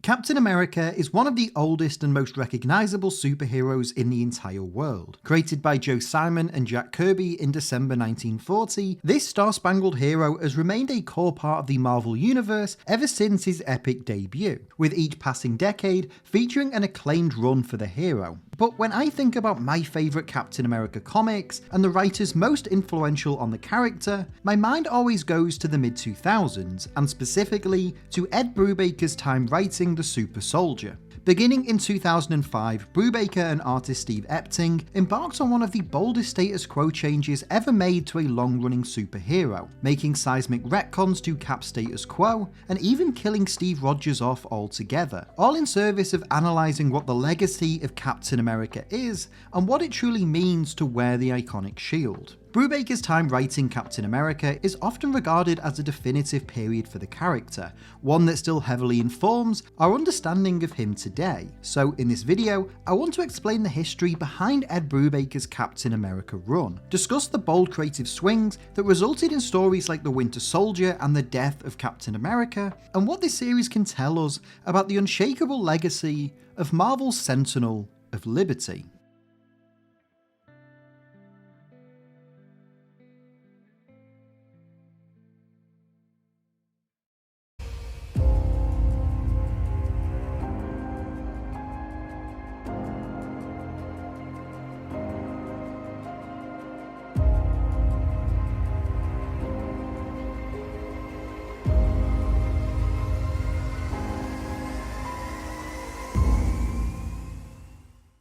Captain America is one of the oldest and most recognisable superheroes in the entire world. Created by Joe Simon and Jack Kirby in December 1940, this star-spangled hero has remained a core part of the Marvel Universe ever since his epic debut, with each passing decade featuring an acclaimed run for the hero. But when I think about my favourite Captain America comics and the writers most influential on the character, my mind always goes to the mid-2000s, and specifically to Ed Brubaker's time writing The Super Soldier. Beginning in 2005, Brubaker and artist Steve Epting embarked on one of the boldest status quo changes ever made to a long-running superhero, making seismic retcons to Cap's status quo and even killing Steve Rogers off altogether, all in service of analysing what the legacy of Captain America is and what it truly means to wear the iconic shield. Brubaker's time writing Captain America is often regarded as a definitive period for the character, one that still heavily informs our understanding of him today. So in this video, I want to explain the history behind Ed Brubaker's Captain America run, discuss the bold creative swings that resulted in stories like The Winter Soldier and the death of Captain America, and what this series can tell us about the unshakable legacy of Marvel's Sentinel of Liberty.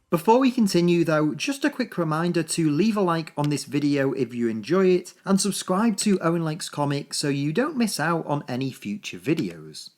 Before we continue though, just a quick reminder to leave a like on this video if you enjoy it, and subscribe to Owen Likes Comics so you don't miss out on any future videos.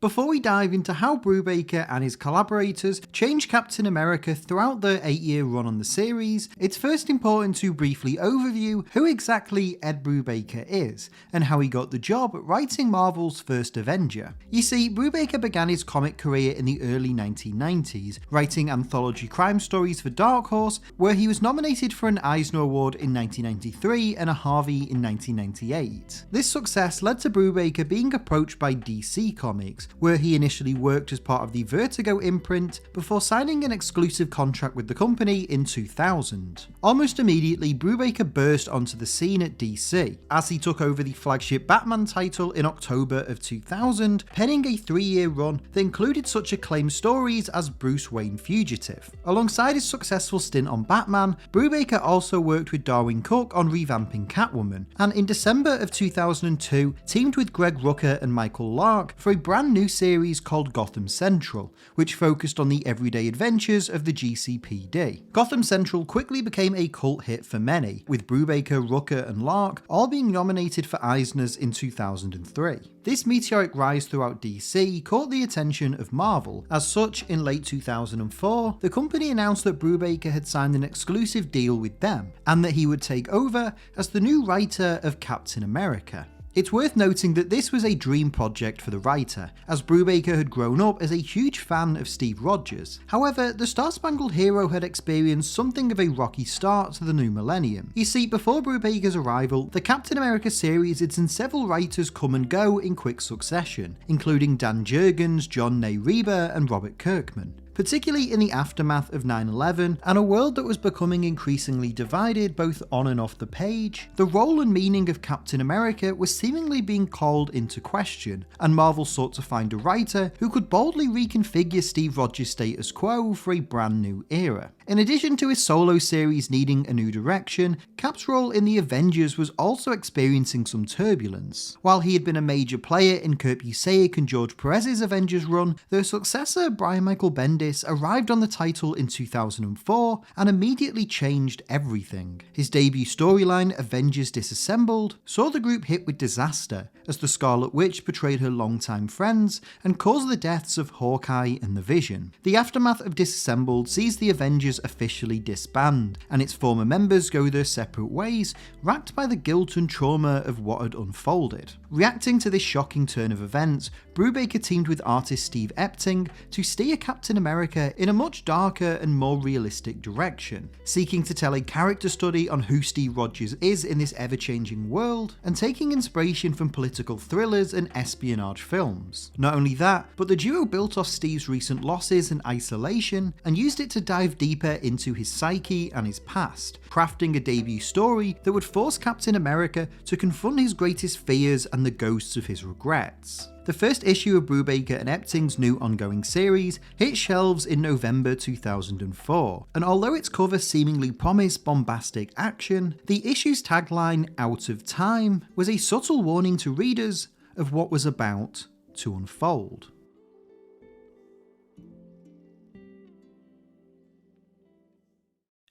Before we dive into how Brubaker and his collaborators changed Captain America throughout the 8-year run on the series, it's first important to briefly overview who exactly Ed Brubaker is, and how he got the job writing Marvel's first Avenger. You see, Brubaker began his comic career in the early 1990s, writing anthology crime stories for Dark Horse, where he was nominated for an Eisner Award in 1993 and a Harvey in 1998. This success led to Brubaker being approached by DC Comics, where he initially worked as part of the Vertigo imprint before signing an exclusive contract with the company in 2000. Almost immediately, Brubaker burst onto the scene at DC, as he took over the flagship Batman title in October of 2000, penning a 3-year run that included such acclaimed stories as Bruce Wayne Fugitive. Alongside his successful stint on Batman, Brubaker also worked with Darwyn Cooke on revamping Catwoman, and in December of 2002 teamed with Greg Rucka and Michael Lark for a brand new series called Gotham Central, which focused on the everyday adventures of the GCPD. Gotham Central quickly became a cult hit for many, with Brubaker, Rucka and Lark all being nominated for Eisners in 2003. This meteoric rise throughout DC caught the attention of Marvel. As such, in late 2004, the company announced that Brubaker had signed an exclusive deal with them, and that he would take over as the new writer of Captain America. It's worth noting that this was a dream project for the writer, as Brubaker had grown up as a huge fan of Steve Rogers. However, the Star-Spangled Hero had experienced something of a rocky start to the new millennium. You see, before Brubaker's arrival, the Captain America series had seen several writers come and go in quick succession, including Dan Jurgens, John Nay-Reber and Robert Kirkman. Particularly in the aftermath of 9/11 and a world that was becoming increasingly divided both on and off the page, the role and meaning of Captain America was seemingly being called into question, and Marvel sought to find a writer who could boldly reconfigure Steve Rogers' status quo for a brand new era. In addition to his solo series needing a new direction, Cap's role in the Avengers was also experiencing some turbulence. While he had been a major player in Kurt Busiek and George Perez's Avengers run, their successor Brian Michael Bendis arrived on the title in 2004 and immediately changed everything. His debut storyline, Avengers Disassembled, saw the group hit with disaster as the Scarlet Witch betrayed her longtime friends and caused the deaths of Hawkeye and the Vision. The aftermath of Disassembled sees the Avengers officially disband, and its former members go their separate ways, racked by the guilt and trauma of what had unfolded. Reacting to this shocking turn of events, Brubaker teamed with artist Steve Epting to steer Captain America America in a much darker and more realistic direction, seeking to tell a character study on who Steve Rogers is in this ever-changing world, and taking inspiration from political thrillers and espionage films. Not only that, but the duo built off Steve's recent losses and isolation, and used it to dive deeper into his psyche and his past, crafting a debut story that would force Captain America to confront his greatest fears and the ghosts of his regrets. The first issue of Brubaker and Epting's new ongoing series hit shelves in November 2004, and although its cover seemingly promised bombastic action, the issue's tagline, "Out of Time," was a subtle warning to readers of what was about to unfold.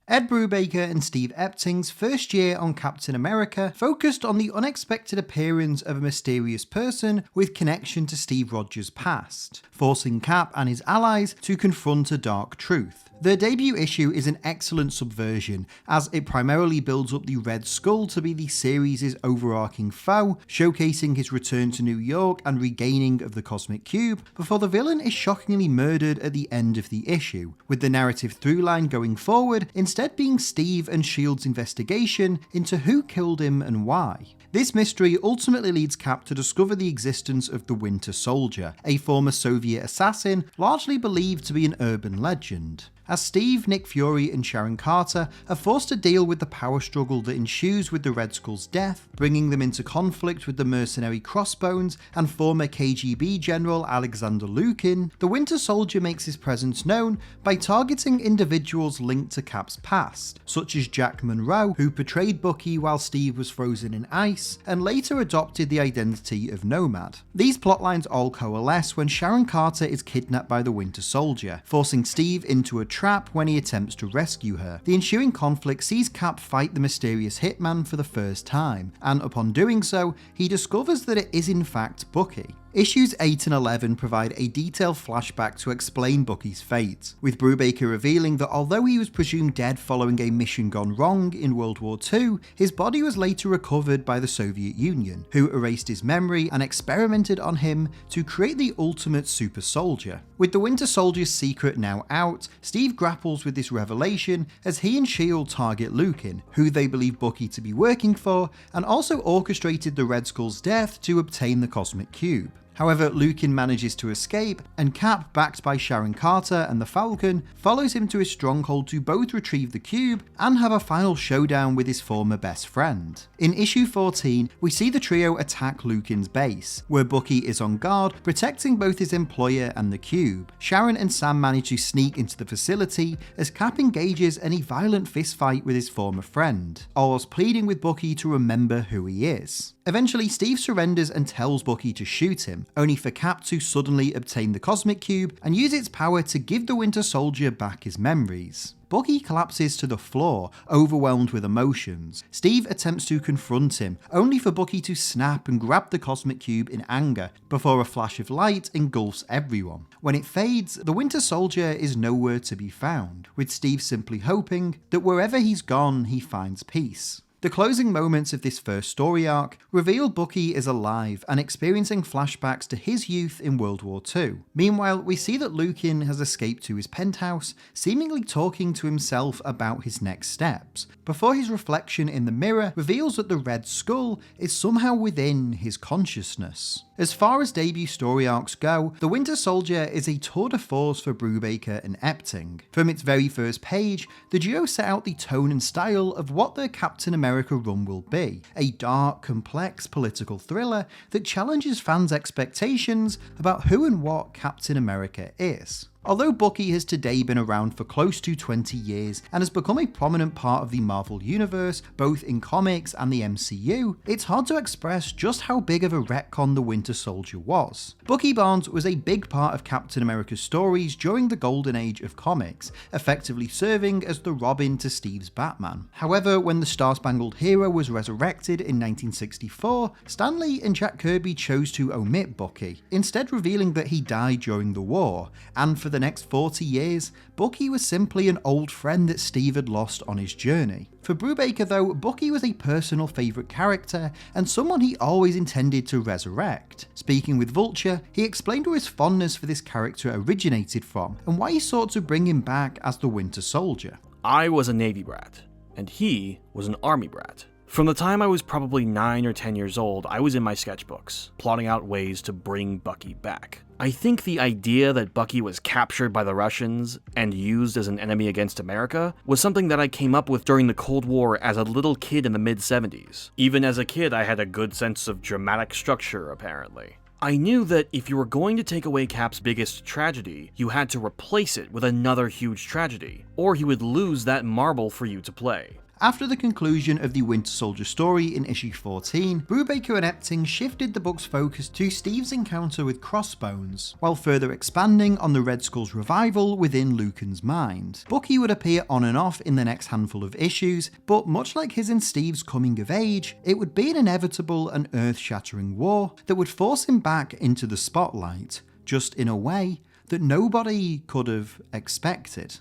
Ed Brubaker and Steve Epting's first year on Captain America focused on the unexpected appearance of a mysterious person with connection to Steve Rogers' past, forcing Cap and his allies to confront a dark truth. Their debut issue is an excellent subversion, as it primarily builds up the Red Skull to be the series' overarching foe, showcasing his return to New York and regaining of the Cosmic Cube, before the villain is shockingly murdered at the end of the issue, with the narrative throughline going forward instead being Steve and S.H.I.E.L.D.'s investigation into who killed him and why. This mystery ultimately leads Cap to discover the existence of the Winter Soldier, a former Soviet assassin largely believed to be an urban legend. As Steve, Nick Fury and Sharon Carter are forced to deal with the power struggle that ensues with the Red Skull's death, bringing them into conflict with the mercenary Crossbones and former KGB General Alexander Lukin, the Winter Soldier makes his presence known by targeting individuals linked to Cap's past, such as Jack Monroe, who portrayed Bucky while Steve was frozen in ice, and later adopted the identity of Nomad. These plotlines all coalesce when Sharon Carter is kidnapped by the Winter Soldier, forcing Steve into a trap when he attempts to rescue her. The ensuing conflict sees Cap fight the mysterious hitman for the first time, and upon doing so, he discovers that it is in fact Bucky. Issues 8 and 11 provide a detailed flashback to explain Bucky's fate, with Brubaker revealing that although he was presumed dead following a mission gone wrong in World War II, his body was later recovered by the Soviet Union, who erased his memory and experimented on him to create the ultimate super soldier. With the Winter Soldier's secret now out, Steve grapples with this revelation as he and S.H.I.E.L.D. target Lukin, who they believe Bucky to be working for, and also orchestrated the Red Skull's death to obtain the Cosmic Cube. However, Lukin manages to escape, and Cap, backed by Sharon Carter and the Falcon, follows him to his stronghold to both retrieve the cube and have a final showdown with his former best friend. In issue 14, we see the trio attack Lukin's base, where Bucky is on guard, protecting both his employer and the cube. Sharon and Sam manage to sneak into the facility as Cap engages in a violent fistfight with his former friend, all whilst pleading with Bucky to remember who he is. Eventually, Steve surrenders and tells Bucky to shoot him, only for Cap to suddenly obtain the Cosmic Cube and use its power to give the Winter Soldier back his memories. Bucky collapses to the floor, overwhelmed with emotions. Steve attempts to confront him, only for Bucky to snap and grab the Cosmic Cube in anger, before a flash of light engulfs everyone. When it fades, the Winter Soldier is nowhere to be found, with Steve simply hoping that wherever he's gone, he finds peace. The closing moments of this first story arc reveal Bucky is alive and experiencing flashbacks to his youth in World War II. Meanwhile, we see that Lukin has escaped to his penthouse, seemingly talking to himself about his next steps, before his reflection in the mirror reveals that the Red Skull is somehow within his consciousness. As far as debut story arcs go, The Winter Soldier is a tour de force for Brubaker and Epting. From its very first page, the duo set out the tone and style of what their Captain America run will be, a dark, complex political thriller that challenges fans' expectations about who and what Captain America is. Although Bucky has today been around for close to 20 years and has become a prominent part of the Marvel Universe, both in comics and the MCU, it's hard to express just how big of a retcon the Winter Soldier was. Bucky Barnes was a big part of Captain America's stories during the golden age of comics, effectively serving as the Robin to Steve's Batman. However, when the Star-Spangled Hero was resurrected in 1964, Stan Lee and Jack Kirby chose to omit Bucky, instead revealing that he died during the war, and for for the next 40 years, Bucky was simply an old friend that Steve had lost on his journey. For Brubaker though, Bucky was a personal favourite character and someone he always intended to resurrect. Speaking with Vulture, he explained where his fondness for this character originated from and why he sought to bring him back as the Winter Soldier. I was a Navy brat, and he was an Army brat. From the time I was probably 9 or 10 years old, I was in my sketchbooks, plotting out ways to bring Bucky back. I think the idea that Bucky was captured by the Russians and used as an enemy against America was something that I came up with during the Cold War as a little kid in the mid-70s. Even as a kid, I had a good sense of dramatic structure, apparently. I knew that if you were going to take away Cap's biggest tragedy, you had to replace it with another huge tragedy, or he would lose that marble for you to play. After the conclusion of the Winter Soldier story in issue 14, Brubaker and Epting shifted the book's focus to Steve's encounter with Crossbones, while further expanding on the Red Skull's revival within Lucan's mind. Bucky would appear on and off in the next handful of issues, but much like his and Steve's coming of age, it would be an inevitable and earth-shattering war that would force him back into the spotlight, just in a way that nobody could have expected.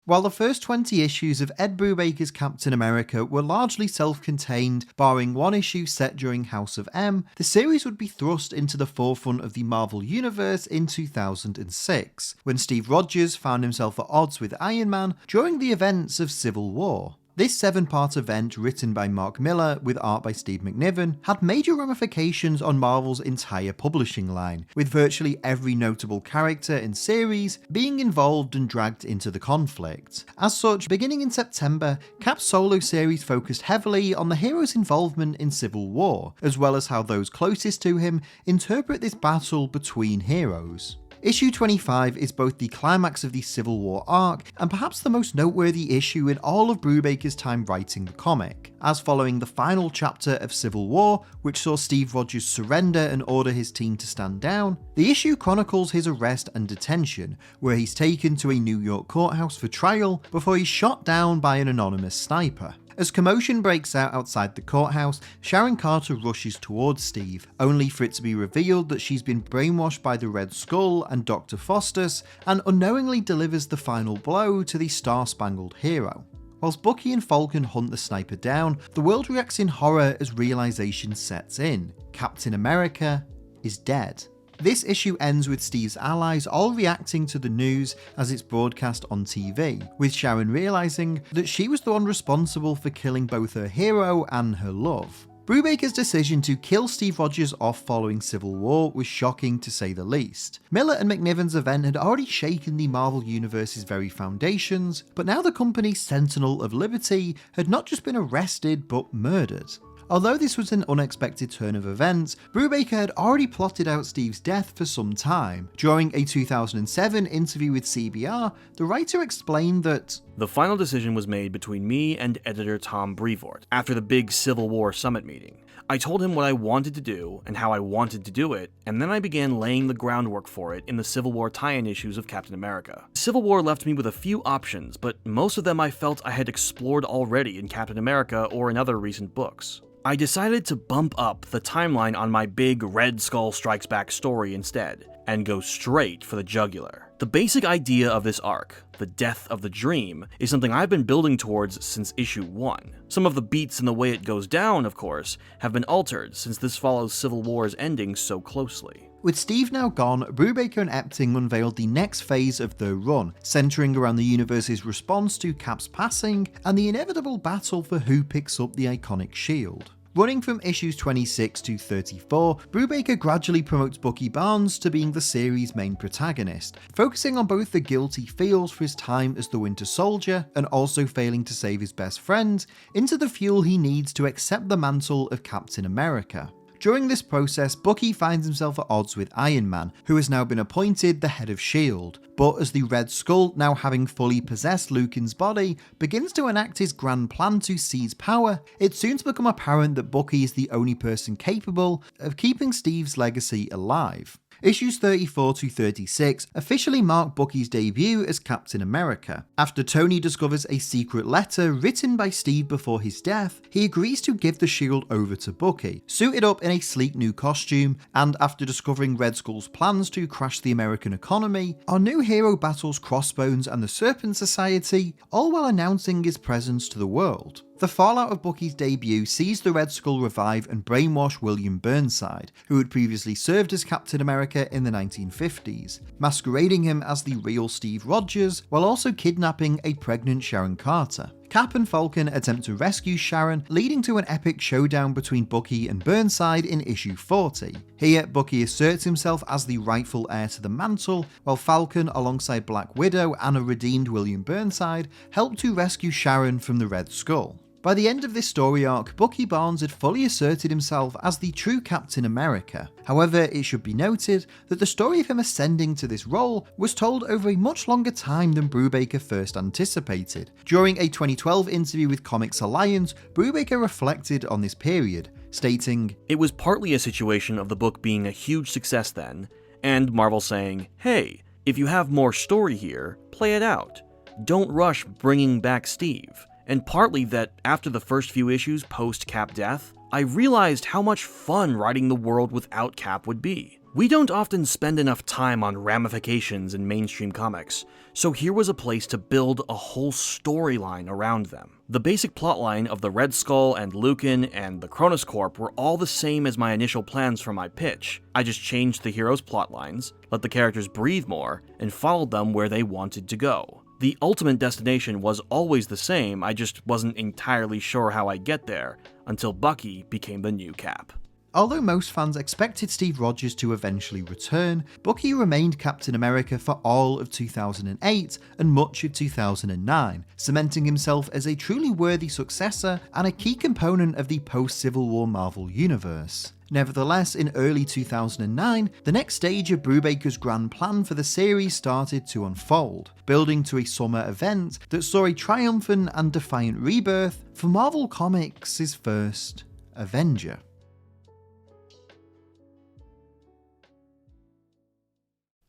While the first 20 issues of Ed Brubaker's Captain America were largely self-contained, barring one issue set during House of M, the series would be thrust into the forefront of the Marvel Universe in 2006, when Steve Rogers found himself at odds with Iron Man during the events of Civil War. This 7-part event, written by Mark Millar with art by Steve McNiven, had major ramifications on Marvel's entire publishing line, with virtually every notable character and series being involved and dragged into the conflict. As such, beginning in September, Cap's solo series focused heavily on the hero's involvement in Civil War, as well as how those closest to him interpret this battle between heroes. Issue 25 is both the climax of the Civil War arc and perhaps the most noteworthy issue in all of Brubaker's time writing the comic, as following the final chapter of Civil War, which saw Steve Rogers surrender and order his team to stand down, the issue chronicles his arrest and detention, where he's taken to a New York courthouse for trial before he's shot down by an anonymous sniper. As commotion breaks out outside the courthouse, Sharon Carter rushes towards Steve, only for it to be revealed that she's been brainwashed by the Red Skull and Dr. Faustus, and unknowingly delivers the final blow to the Star-Spangled Hero. Whilst Bucky and Falcon hunt the sniper down, the world reacts in horror as realization sets in. Captain America is dead. This issue ends with Steve's allies all reacting to the news as it's broadcast on TV, with Sharon realising that she was the one responsible for killing both her hero and her love. Brubaker's decision to kill Steve Rogers off following Civil War was shocking to say the least. Millar and McNiven's event had already shaken the Marvel Universe's very foundations, but now the company's Sentinel of Liberty had not just been arrested but murdered. Although this was an unexpected turn of events, Brubaker had already plotted out Steve's death for some time. During a 2007 interview with CBR, the writer explained that the final decision was made between me and editor Tom Brevoort after the big Civil War summit meeting. I told him what I wanted to do and how I wanted to do it, and then I began laying the groundwork for it in the Civil War tie-in issues of Captain America. Civil War left me with a few options, but most of them I felt I had explored already in Captain America or in other recent books. I decided to bump up the timeline on my big Red Skull Strikes Back story instead, and go straight for the jugular. The basic idea of this arc, the death of the dream, is something I've been building towards since issue 1. Some of the beats and the way it goes down, of course, have been altered since this follows Civil War's ending so closely. With Steve now gone, Brubaker and Epting unveiled the next phase of their run, centering around the universe's response to Cap's passing and the inevitable battle for who picks up the iconic shield. Running from issues 26 to 34, Brubaker gradually promotes Bucky Barnes to being the series' main protagonist, focusing on both the guilt he feels for his time as the Winter Soldier and also failing to save his best friend, into the fuel he needs to accept the mantle of Captain America. During this process, Bucky finds himself at odds with Iron Man, who has now been appointed the head of S.H.I.E.L.D., but as the Red Skull, now having fully possessed Lucan's body, begins to enact his grand plan to seize power, it's soon to become apparent that Bucky is the only person capable of keeping Steve's legacy alive. Issues 34 to 36 officially mark Bucky's debut as Captain America. After Tony discovers a secret letter written by Steve before his death, he agrees to give the shield over to Bucky, suited up in a sleek new costume, and after discovering Red Skull's plans to crash the American economy, our new hero battles Crossbones and the Serpent Society, all while announcing his presence to the world. The fallout of Bucky's debut sees the Red Skull revive and brainwash William Burnside, who had previously served as Captain America in the 1950s, masquerading him as the real Steve Rogers, while also kidnapping a pregnant Sharon Carter. Cap and Falcon attempt to rescue Sharon, leading to an epic showdown between Bucky and Burnside in issue 40. Here, Bucky asserts himself as the rightful heir to the mantle, while Falcon, alongside Black Widow and a redeemed William Burnside, help to rescue Sharon from the Red Skull. By the end of this story arc, Bucky Barnes had fully asserted himself as the true Captain America. However, it should be noted that the story of him ascending to this role was told over a much longer time than Brubaker first anticipated. During a 2012 interview with Comics Alliance, Brubaker reflected on this period, stating, "It was partly a situation of the book being a huge success then, and Marvel saying, hey, if you have more story here, play it out. Don't rush bringing back Steve. And partly that after the first few issues post-Cap death, I realized how much fun writing the world without Cap would be. We don't often spend enough time on ramifications in mainstream comics, so here was a place to build a whole storyline around them. The basic plotline of the Red Skull and Lucan and the Kronos Corp were all the same as my initial plans for my pitch. I just changed the heroes' plotlines, let the characters breathe more, and followed them where they wanted to go. The ultimate destination was always the same, I just wasn't entirely sure how I'd get there, until Bucky became the new Cap." Although most fans expected Steve Rogers to eventually return, Bucky remained Captain America for all of 2008 and much of 2009, cementing himself as a truly worthy successor and a key component of the post-Civil War Marvel Universe. Nevertheless, in early 2009, the next stage of Brubaker's grand plan for the series started to unfold, building to a summer event that saw a triumphant and defiant rebirth for Marvel Comics' first Avenger.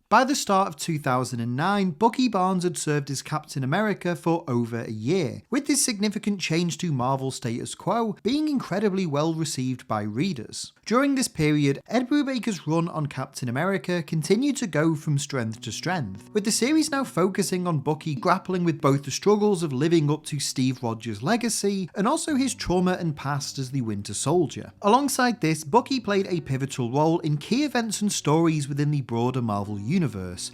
By the start of 2009, Bucky Barnes had served as Captain America for over a year, with this significant change to Marvel's status quo being incredibly well received by readers. During this period, Ed Brubaker's run on Captain America continued to go from strength to strength, with the series now focusing on Bucky grappling with both the struggles of living up to Steve Rogers' legacy and also his trauma and past as the Winter Soldier. Alongside this, Bucky played a pivotal role in key events and stories within the broader Marvel universe,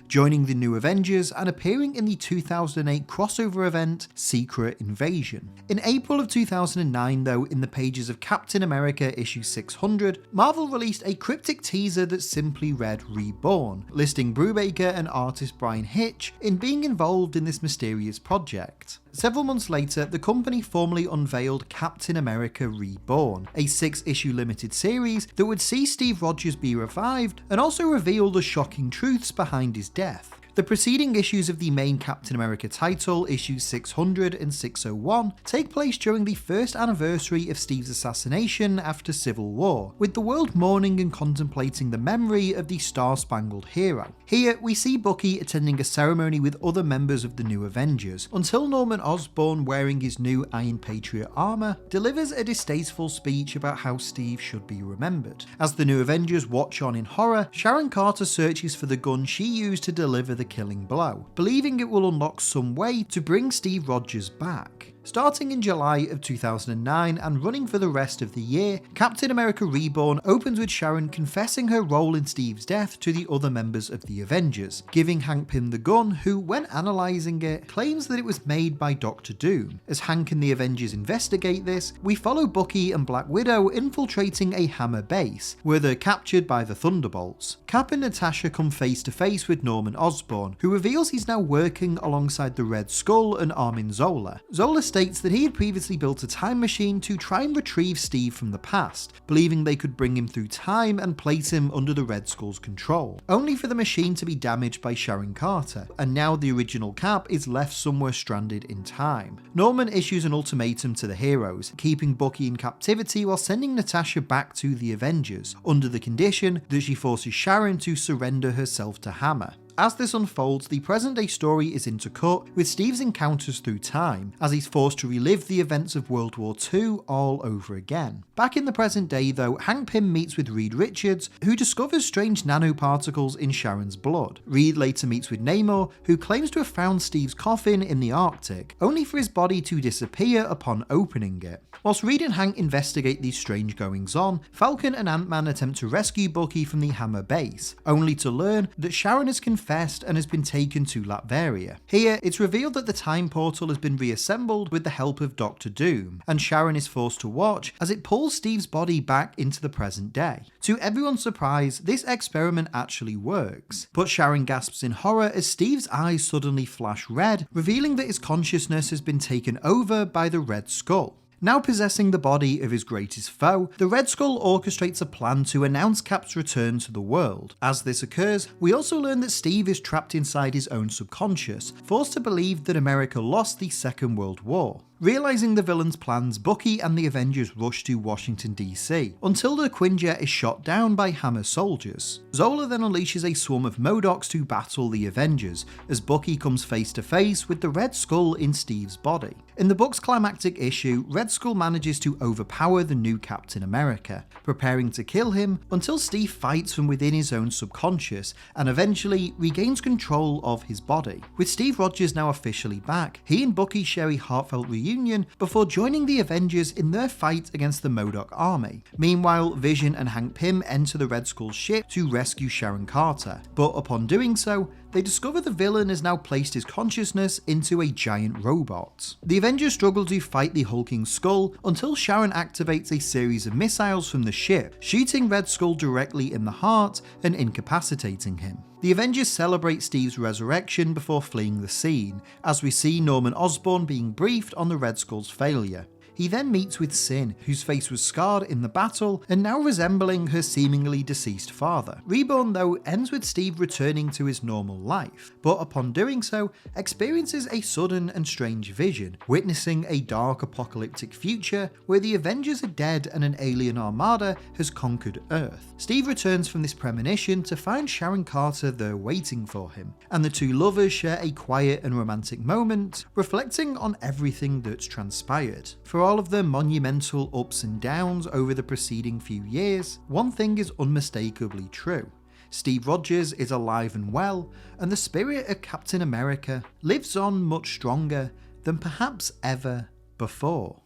joining the New Avengers and appearing in the 2008 crossover event Secret Invasion. In April of 2009 though, in the pages of Captain America issue 600, Marvel released a cryptic teaser that simply read Reborn, listing Brubaker and artist Brian Hitch in being involved in this mysterious project. Several months later, the company formally unveiled Captain America Reborn, a 6-issue limited series that would see Steve Rogers be revived and also reveal the shocking truths behind his death. The preceding issues of the main Captain America title, issues 600 and 601, take place during the first anniversary of Steve's assassination after Civil War, with the world mourning and contemplating the memory of the Star-Spangled Hero. Here, we see Bucky attending a ceremony with other members of the New Avengers, until Norman Osborn, wearing his new Iron Patriot armor, delivers a distasteful speech about how Steve should be remembered. As the New Avengers watch on in horror, Sharon Carter searches for the gun she used to deliver the killing blow, believing it will unlock some way to bring Steve Rogers back. Starting in July of 2009 and running for the rest of the year, Captain America Reborn opens with Sharon confessing her role in Steve's death to the other members of the Avengers, giving Hank Pym the gun, who, when analysing it, claims that it was made by Dr. Doom. As Hank and the Avengers investigate this, we follow Bucky and Black Widow infiltrating a Hammer base, where they're captured by the Thunderbolts. Cap and Natasha come face to face with Norman Osborn, who reveals he's now working alongside the Red Skull and Armin Zola. Zola states states that he had previously built a time machine to try and retrieve Steve from the past, believing they could bring him through time and place him under the Red Skull's control, only for the machine to be damaged by Sharon Carter, and now the original Cap is left somewhere stranded in time. Norman issues an ultimatum to the heroes, keeping Bucky in captivity while sending Natasha back to the Avengers, under the condition that she forces Sharon to surrender herself to Hammer. As this unfolds, the present-day story is intercut with Steve's encounters through time, as he's forced to relive the events of World War II all over again. Back in the present day though, Hank Pym meets with Reed Richards, who discovers strange nanoparticles in Sharon's blood. Reed later meets with Namor, who claims to have found Steve's coffin in the Arctic, only for his body to disappear upon opening it. Whilst Reed and Hank investigate these strange goings-on, Falcon and Ant-Man attempt to rescue Bucky from the Hammer base, only to learn that Sharon has confessed and has been taken to Latveria. Here, it's revealed that the time portal has been reassembled with the help of Doctor Doom, and Sharon is forced to watch as it pulls Steve's body back into the present day. To everyone's surprise, this experiment actually works, but Sharon gasps in horror as Steve's eyes suddenly flash red, revealing that his consciousness has been taken over by the Red Skull. Now possessing the body of his greatest foe, the Red Skull orchestrates a plan to announce Cap's return to the world. As this occurs, we also learn that Steve is trapped inside his own subconscious, forced to believe that America lost the Second World War. Realising the villain's plans, Bucky and the Avengers rush to Washington DC, until the Quinjet is shot down by Hammer soldiers. Zola then unleashes a swarm of MODOKs to battle the Avengers, as Bucky comes face to face with the Red Skull in Steve's body. In the book's climactic issue, Red Skull manages to overpower the new Captain America, preparing to kill him until Steve fights from within his own subconscious and eventually regains control of his body. With Steve Rogers now officially back, he and Bucky share a heartfelt reunion before joining the Avengers in their fight against the MODOK army. Meanwhile, Vision and Hank Pym enter the Red Skull's ship to rescue Sharon Carter, but upon doing so, they discover the villain has now placed his consciousness into a giant robot. The Avengers struggle to fight the hulking Skull until Sharon activates a series of missiles from the ship, shooting Red Skull directly in the heart and incapacitating him. The Avengers celebrate Steve's resurrection before fleeing the scene, as we see Norman Osborn being briefed on the Red Skull's failure. He then meets with Sin, whose face was scarred in the battle and now resembling her seemingly deceased father. Reborn, though, ends with Steve returning to his normal life, but upon doing so, experiences a sudden and strange vision, witnessing a dark apocalyptic future where the Avengers are dead and an alien armada has conquered Earth. Steve returns from this premonition to find Sharon Carter there waiting for him, and the two lovers share a quiet and romantic moment, reflecting on everything that's transpired. For all of their monumental ups and downs over the preceding few years, one thing is unmistakably true. Steve Rogers is alive and well, and the spirit of Captain America lives on much stronger than perhaps ever before.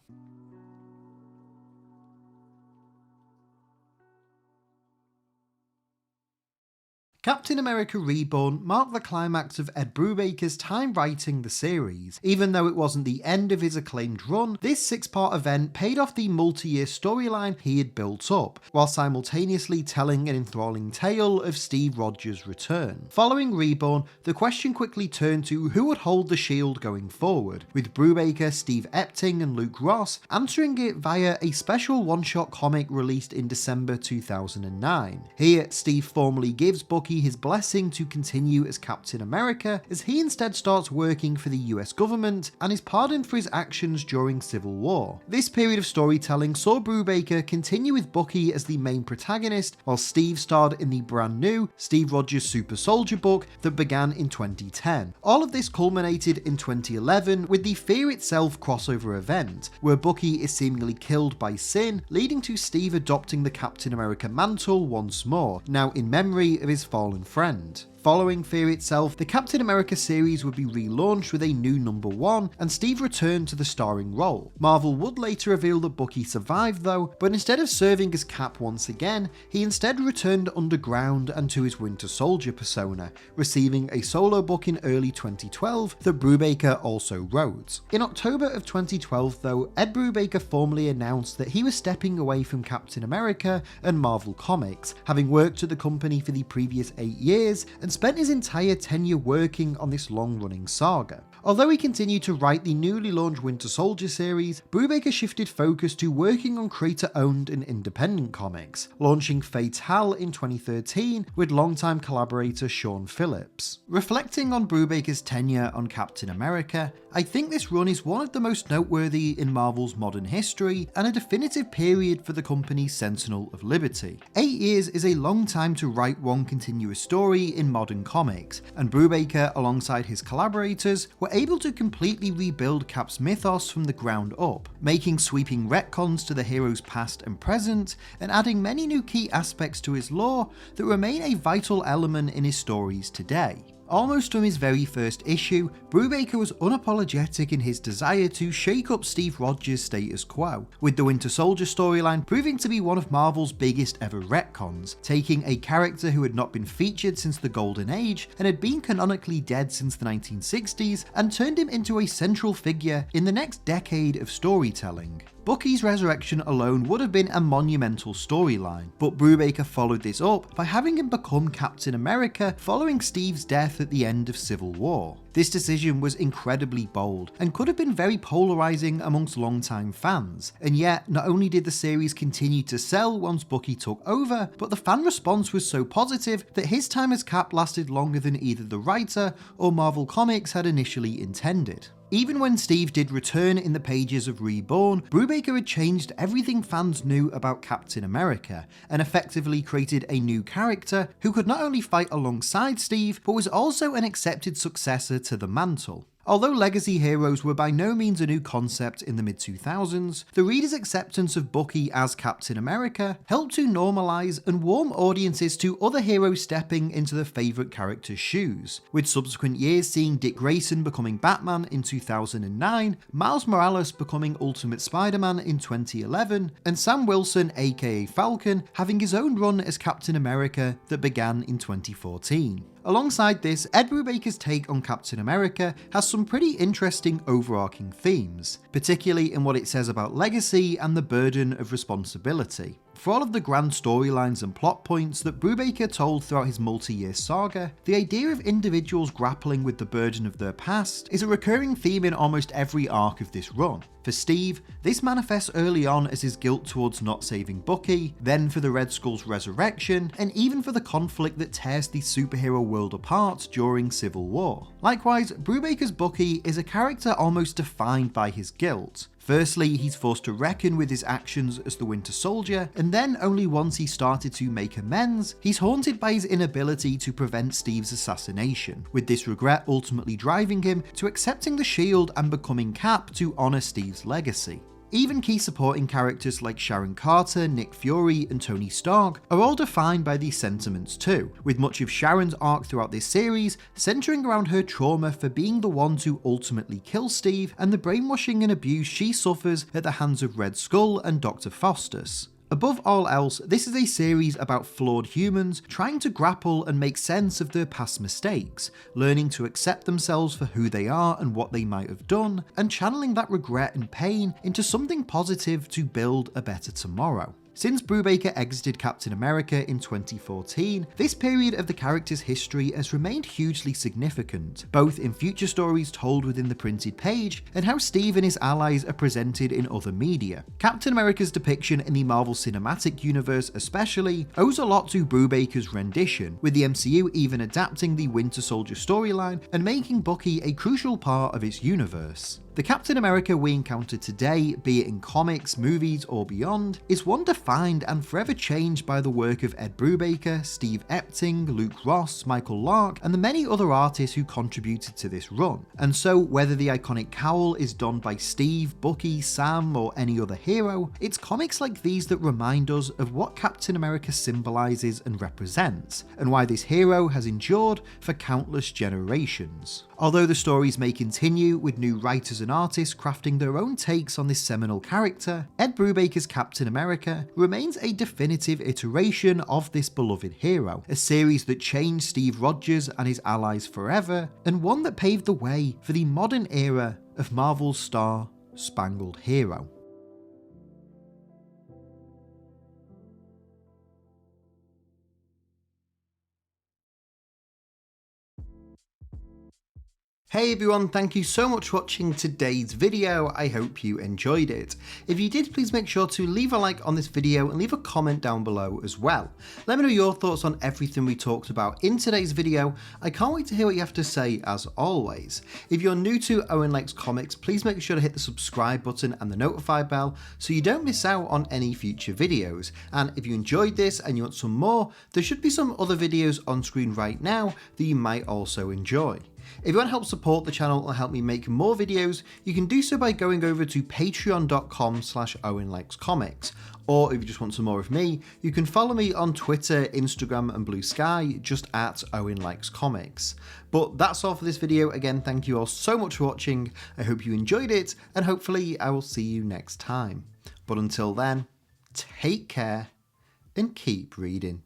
Captain America Reborn marked the climax of Ed Brubaker's time writing the series. Even though it wasn't the end of his acclaimed run, this 6-part event paid off the multi-year storyline he had built up, while simultaneously telling an enthralling tale of Steve Rogers' return. Following Reborn, the question quickly turned to who would hold the shield going forward, with Brubaker, Steve Epting and Luke Ross answering it via a special one-shot comic released in December 2009. Here, Steve formally gives Bucky his blessing to continue as Captain America, as he instead starts working for the US government and is pardoned for his actions during Civil War. This period of storytelling saw Brubaker continue with Bucky as the main protagonist, while Steve starred in the brand new Steve Rogers Super Soldier book that began in 2010. All of this culminated in 2011 with the Fear Itself crossover event, where Bucky is seemingly killed by Sin, leading to Steve adopting the Captain America mantle once more, now in memory of his fallen friend. Following Fear Itself, the Captain America series would be relaunched with a new #1, and Steve returned to the starring role. Marvel would later reveal that Bucky survived though, but instead of serving as Cap once again, he instead returned underground and to his Winter Soldier persona, receiving a solo book in early 2012 that Brubaker also wrote. In October of 2012 though, Ed Brubaker formally announced that he was stepping away from Captain America and Marvel Comics, having worked at the company for the previous 8 years and spent his entire tenure working on this long-running saga. Although he continued to write the newly launched Winter Soldier series, Brubaker shifted focus to working on creator-owned and independent comics, launching Fatale in 2013 with longtime collaborator Sean Phillips. Reflecting on Brubaker's tenure on Captain America, I think this run is one of the most noteworthy in Marvel's modern history and a definitive period for the company's Sentinel of Liberty. 8 years is a long time to write one continuous story in modern comics, and Brubaker, alongside his collaborators, were able to completely rebuild Cap's mythos from the ground up, making sweeping retcons to the hero's past and present, and adding many new key aspects to his lore that remain a vital element in his stories today. Almost from his very first issue, Brubaker was unapologetic in his desire to shake up Steve Rogers' status quo, with the Winter Soldier storyline proving to be one of Marvel's biggest ever retcons, taking a character who had not been featured since the Golden Age and had been canonically dead since the 1960s and turned him into a central figure in the next decade of storytelling. Bucky's resurrection alone would have been a monumental storyline, but Brubaker followed this up by having him become Captain America following Steve's death at the end of Civil War. This decision was incredibly bold and could have been very polarizing amongst longtime fans, and yet not only did the series continue to sell once Bucky took over, but the fan response was so positive that his time as Cap lasted longer than either the writer or Marvel Comics had initially intended. Even when Steve did return in the pages of Reborn, Brubaker had changed everything fans knew about Captain America, and effectively created a new character who could not only fight alongside Steve, but was also an accepted successor to the mantle. Although legacy heroes were by no means a new concept in the mid-2000s, the reader's acceptance of Bucky as Captain America helped to normalise and warm audiences to other heroes stepping into their favourite characters' shoes, with subsequent years seeing Dick Grayson becoming Batman in 2009, Miles Morales becoming Ultimate Spider-Man in 2011, and Sam Wilson aka Falcon having his own run as Captain America that began in 2014. Alongside this, Ed Brubaker's take on Captain America has some pretty interesting overarching themes, particularly in what it says about legacy and the burden of responsibility. For all of the grand storylines and plot points that Brubaker told throughout his multi-year saga, the idea of individuals grappling with the burden of their past is a recurring theme in almost every arc of this run. For Steve, this manifests early on as his guilt towards not saving Bucky, then for the Red Skull's resurrection, and even for the conflict that tears the superhero world apart during Civil War. Likewise, Brubaker's Bucky is a character almost defined by his guilt. Firstly, he's forced to reckon with his actions as the Winter Soldier, and then only once he started to make amends, he's haunted by his inability to prevent Steve's assassination, with this regret ultimately driving him to accepting the shield and becoming Cap to honour Steve's legacy. Even key supporting characters like Sharon Carter, Nick Fury, and Tony Stark are all defined by these sentiments too, with much of Sharon's arc throughout this series centering around her trauma for being the one to ultimately kill Steve and the brainwashing and abuse she suffers at the hands of Red Skull and Dr. Faustus. Above all else, this is a series about flawed humans trying to grapple and make sense of their past mistakes, learning to accept themselves for who they are and what they might have done, and channeling that regret and pain into something positive to build a better tomorrow. Since Brubaker exited Captain America in 2014, this period of the character's history has remained hugely significant, both in future stories told within the printed page and how Steve and his allies are presented in other media. Captain America's depiction in the Marvel Cinematic Universe especially owes a lot to Brubaker's rendition, with the MCU even adapting the Winter Soldier storyline and making Bucky a crucial part of its universe. The Captain America we encounter today, be it in comics, movies, or beyond, is one defined and forever changed by the work of Ed Brubaker, Steve Epting, Luke Ross, Michael Lark, and the many other artists who contributed to this run. And so, whether the iconic cowl is donned by Steve, Bucky, Sam, or any other hero, it's comics like these that remind us of what Captain America symbolises and represents, and why this hero has endured for countless generations. Although the stories may continue, with new writers and artists crafting their own takes on this seminal character, Ed Brubaker's Captain America remains a definitive iteration of this beloved hero, a series that changed Steve Rogers and his allies forever, and one that paved the way for the modern era of Marvel's Star-Spangled Hero. Hey everyone, thank you so much for watching today's video. I hope you enjoyed it. If you did, please make sure to leave a like on this video and leave a comment down below as well. Let me know your thoughts on everything we talked about in today's video. I can't wait to hear what you have to say as always. If you're new to Owen Likes Comics, please make sure to hit the subscribe button and the notify bell so you don't miss out on any future videos. And if you enjoyed this and you want some more, there should be some other videos on screen right now that you might also enjoy. If you want to help support the channel and help me make more videos, you can do so by going over to patreon.com/OwenLikesComics. Or if you just want some more of me, you can follow me on Twitter, Instagram and Blue Sky, just at Owen Likes Comics. But that's all for this video. Again, thank you all so much for watching. I hope you enjoyed it, and hopefully I will see you next time. But until then, take care and keep reading.